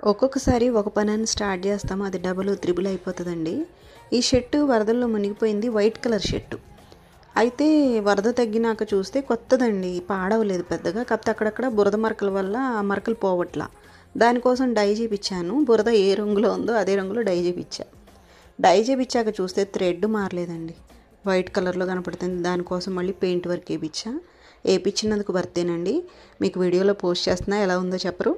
ఒక్కొక్కసారి ఒక పనిని స్టార్ట్ చేస్తాము, అది డబుల్ త్రిబుల్ అయిపోతుందండి. ఈ షర్టు వరదల్లో మునిగిపోయింది, వైట్ కలర్ షర్టు. అయితే వరద తగ్గినాక చూస్తే కొత్తదండి, పాడవలేదు పెద్దగా. కాకపోతే అక్కడక్కడ బురద మరకల వల్ల ఆ మరకలు పోవట్లా. దానికోసం డై చేయించాను. బురద ఏ రంగులో ఉందో అదే రంగులో డై చేయించా. డై చేయించాక చూస్తే థ్రెడ్ మారలేదండి, వైట్ కలర్లో కనపడుతుంది. దానికోసం మళ్ళీ పెయింట్ వర్క్ వేయించినందుకు వర్తేనండి. మీకు వీడియోలో పోస్ట్ చేస్తున్నా, ఎలా ఉందో చెప్పరు.